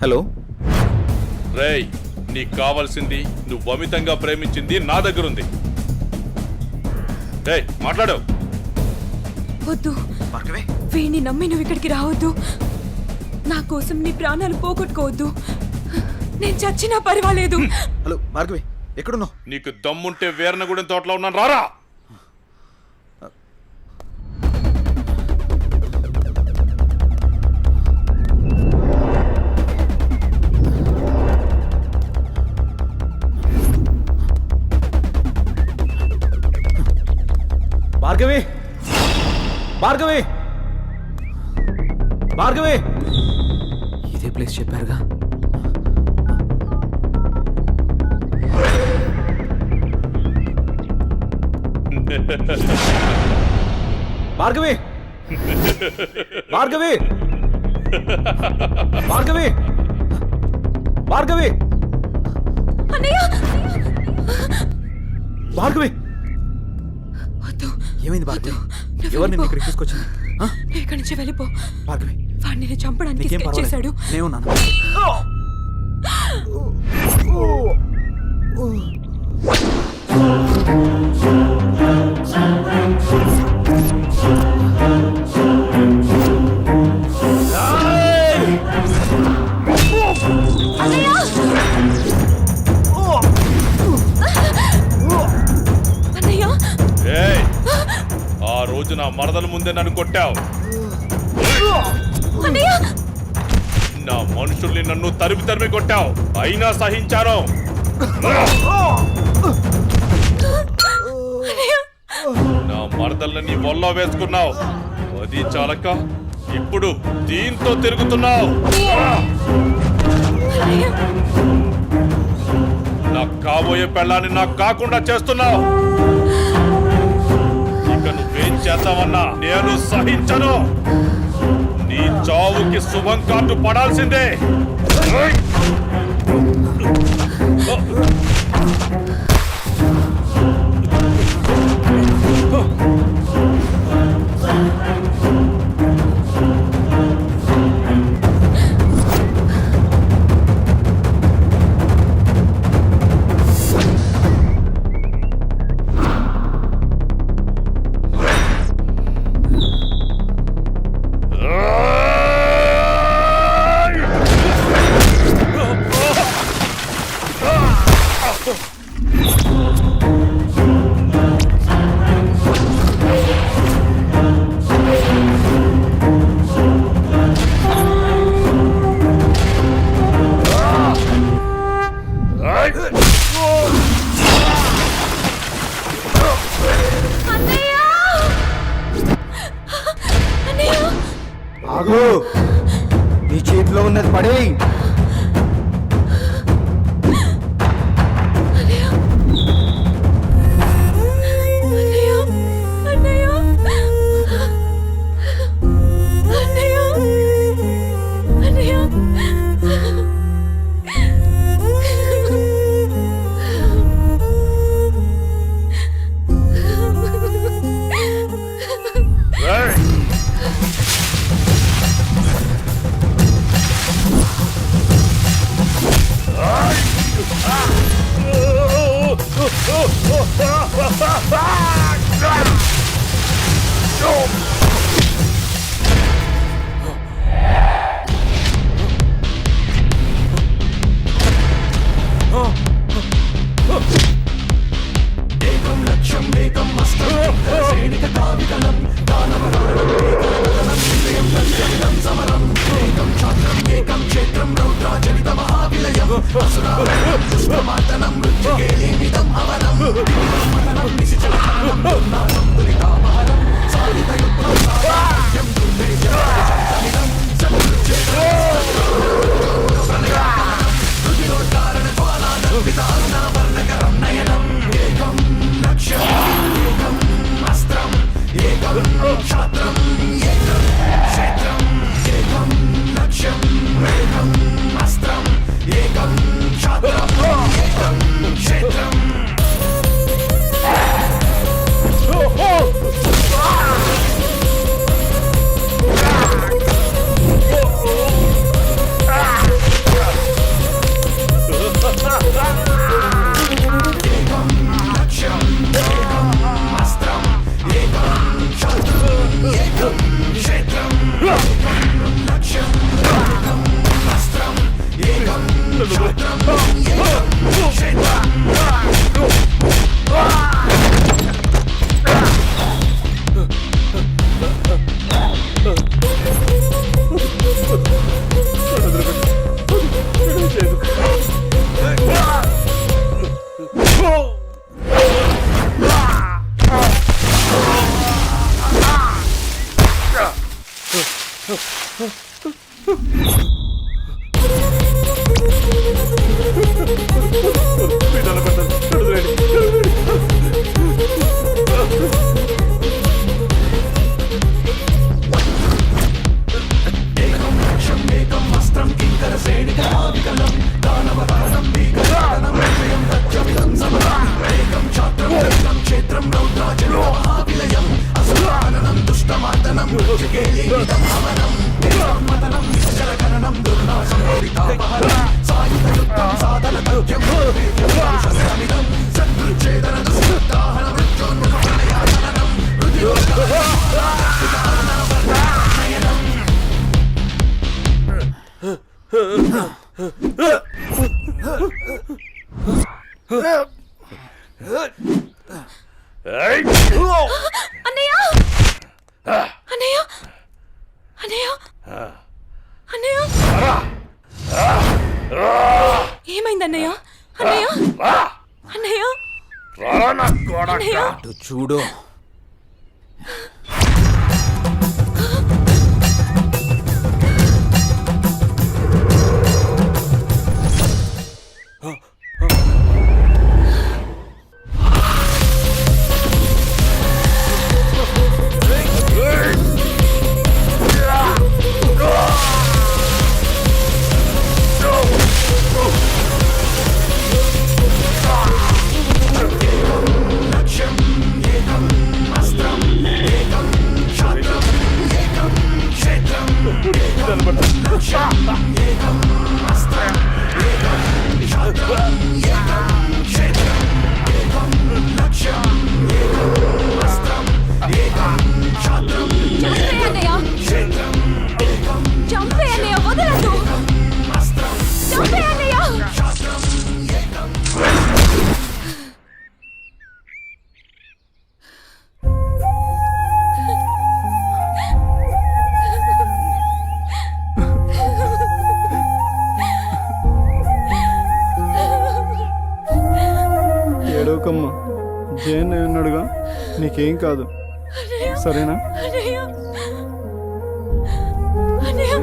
Hello రేయ్, నీకు కావాల్సింది నువ్వు అమితంగా ప్రేమించింది నా దగ్గరుంది. రేయ్ మాట్లాడు. వద్దు, వీణ్ణి నమ్మి నువ్వు ఇక్కడికి రావద్దు. నా కోసం నీ ప్రాణాలు పోగొట్టుకోవద్దు. నేను చచ్చినా పర్వాలేదు. హలో భార్గవి, ఎక్కడున్నావు? నీకు దమ్ముంటే వీరనగూడెం తోటలో ఉన్నాను, రారా. భార్గవి, భార్గవి, భార్గవి, ఇదే ప్లేస్ చెప్పారుగా. భార్గవి, భార్గవి, భార్గవి, భార్గవి, అన్నయ్య, భార్గవి, వద్దు. ఏమైంది భార్గవి? నువ్వు ఎవరు నిన్ను వెళ్ళిపో. ఇక్కడికి తీసుకొచ్చింది? నువ్వు ఇక్కడి నుంచి వెళ్ళిపో. భార్గవి, వాడిని నేను చంపడానికి నీకేం స్కెచ్ చేశాడు. పర్వాలేదు, నేనున్నాను. అన్నయ్య, ఏయ్, ఆ రోజు నా మరదల ముందే నన్ను కొట్టావు. అన్నయ్య, నా మనుషుల్ని నన్ను తరిమి తరిమి కొట్టావు, అయినా సహించాను. నా మరదల్ని నీ ఒళ్ళో వేసుకున్నావు, అది చాలక ఇప్పుడు దీంతో తిరుగుతున్నావు. నాకు కాబోయే పెళ్ళాన్ని నాకు కాకుండా చేస్తున్నావు. ఇక నువ్వేం చేద్దామన్నా నేను సహించను. నీ చావుకి శుభం కార్డు పడాల్సిందే. ఆగు, నీ చేతిలో ఉన్నది పడే. అన్నయ్య అన్నయ్య అన్నయ్య అన్నయ్య ఏమైంది అన్నయ్య అన్నయ్య అన్నయ్య అన్నయ్య అటు చూడు. చంపే అన్నయ్య వదలదు చంపే అన్నయ్య ఏడవకమ్మా, జైన్ ఉన్నాడుగా, నీకేం కాదు, సరేనా? అన్నయ్య అన్నయ్య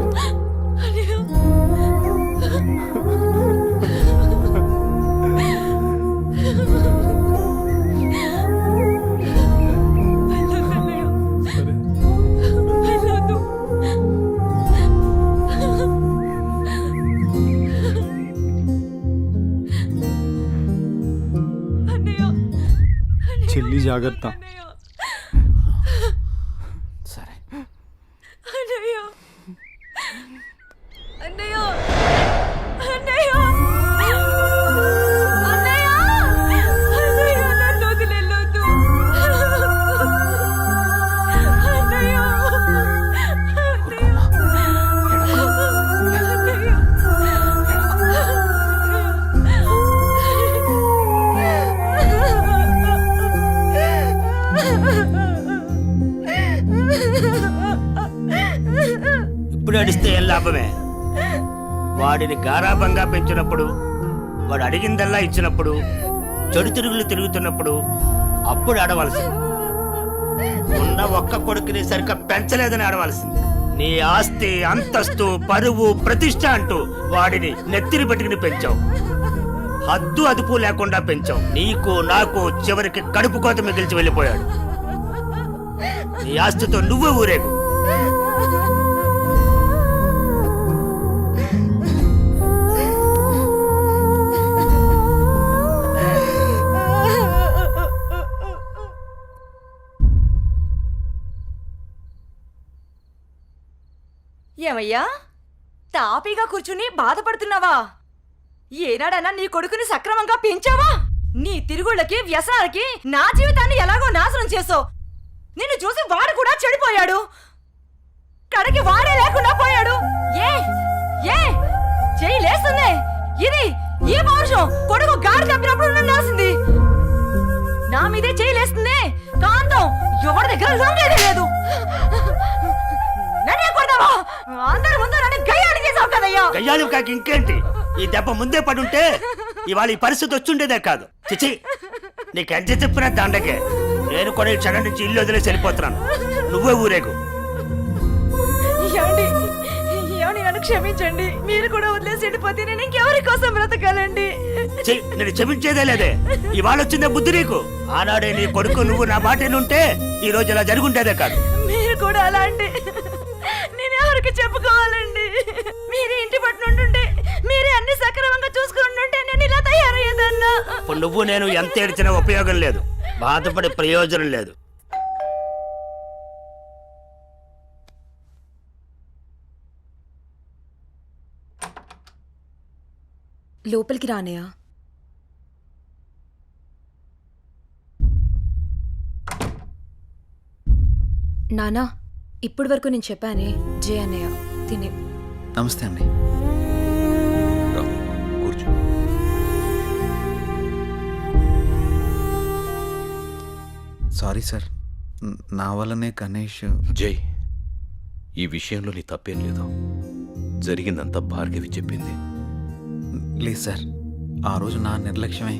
అన్నయ్య సరే. వెళ్ళొద్దు అన్నయ్య చెల్లి జాగ్రత్త. అన్నయ్య సరే. అన్నయ్య అన్నయ్య అన్నయ్య అన్నయ్య అన్నయ్య నన్ను వదిలేయొద్దు అన్నయ్య ఇప్పుడు అడిస్తే ఏం లాభమే? వాడిని గారాబంగా పెంచినప్పుడు, వాడు అడిగిందల్లా ఇచ్చినప్పుడు, చెడు తిరుగులు తిరుగుతున్నప్పుడు అప్పుడు ఆడవలసింది. ఉన్న ఒక్క కొడుకుని సరిగ్గా పెంచలేదని ఆడవలసింది. నీ ఆస్తి, అంతస్తు, పరువు, ప్రతిష్ట అంటూ వాడిని నెత్తిని పెట్టుకుని పెంచావు. హద్దు అదుపు లేకుండా పెంచావు. నీకు నాకు చివరికి కడుపు కోత మిగిల్చి వెళ్ళిపోయాడు. నీ ఆస్తితో నువ్వే ఊరేగు. ఏమయ్యా, తాపీగా కూర్చుని బాధపడుతున్నావా? ఏనాడన్నా నీ కొడుకుని సక్రమంగా పెంచావా? నీ తిరుగుళ్ళకి, వ్యసనాలకి నా జీవితాన్ని ఎలాగో నాశనం చేసావు. నిన్ను చూసి వాడు కూడా చెడిపోయాడు. కడకి వాడే లేకుండా పోయాడు. ఏ ఏ చెయ్యి లేస్తుంది. ఇది ఈ పౌరుషం కొడుకు గాడి తప్పినప్పుడు ఉండాల్సింది. నా మీదే చెయ్యి లేస్తుంది. కాంతం ఎవరి దగ్గర లొంగేదే లేదు. నన్నే కొడతావా? అందరి ముందు నన్ను గయ్యాళి చేసావు కదయ్యా. గయ్యాళి కాకి ఇంకేంటి? ఈ దెబ్బ ముందే పడుంటే ఇవాళ ఈ పరిస్థితి వచ్చుండేదే కాదు. చిచి, నీకు ఎంత చెప్పినా దండగే. నేను కూడా ఈ క్షణం నుంచి ఇల్లు వదిలేసి వెళ్ళిపోతున్నాను. నువ్వే ఊరేగు. ఏమండి, ఏమండి, నన్ను క్షమించండి. మీరు కూడా వదిలేసి వెళ్ళిపోతే నేను ఇంకెవరి కోసం బ్రతకాలండి? నేను క్షమించేదే లేదే. ఇవాళ వచ్చిందే బుద్ధి నీకు. ఆనాడే నీ కొడుకు నువ్వు నా మాట ఉంటే ఈ రోజు ఇలా జరుగుంటేదే కాదు. మీరు కూడా అలా అంటే నేను ఎవరికి చెప్పుకోవాలండి? మీరే ఇంటి పట్టునుంటుంటే, మీరే అన్ని సక్రమంగా చూసుకుంటుంటే నేను ఇలా తయారయ్యేదన్నా. ఇప్పుడు నువ్వు నేను ఎంత ఏడ్చినా ఉపయోగం లేదు. బాధపడే ప్రయోజనం లేదు. లోపలికి రానయ్యా. నానా, ఇప్పటి వరకు నేను చెప్పానే జే అన్నయ్య తినే. నమస్తే అండి. కూర్చో. సారీ సార్, నా వల్లనే గణేష్. జై, ఈ విషయంలో నీ తప్పేం లేదు. జరిగిందంతా భార్గవి చెప్పింది. లేదు సార్, ఆ రోజు నా నిర్లక్ష్యమే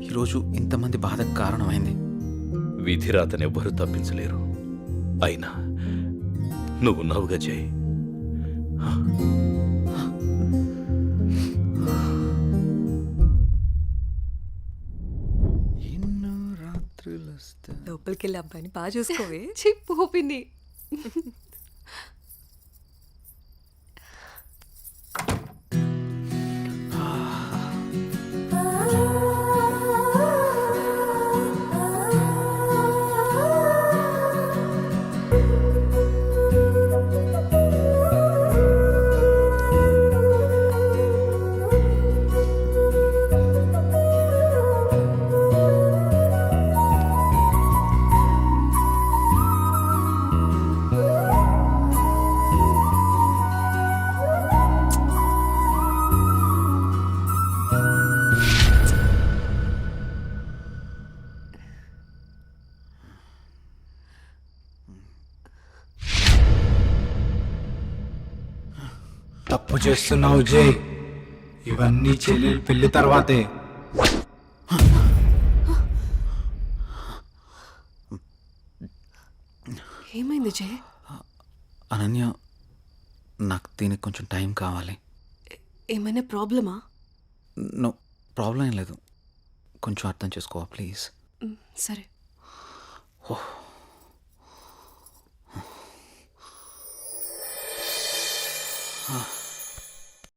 ఈరోజు ఇంతమంది బాధకు కారణమైంది. విధిరాతనెవ్వరూ తప్పించలేరు. అయినా నువ్వున్నావుగా జై. ఎన్నో రాత్రులు వస్తా. లోపలికి వెళ్ళి అబ్బాయిని బాగా చూసుకోవే. చెప్పు పిన్ని. తప్పు చేస్తున్నావు జై. ఇవన్నీ చెల్లెలు పెళ్లి తర్వాతే. ఏమైంది జే? అనన్య, నాకు దీనికి కొంచెం టైం కావాలి. ఏమైనా ప్రాబ్లమా? నో ప్రాబ్లం ఏం లేదు, కొంచెం అర్థం చేసుకోవా ప్లీజ్. సరే.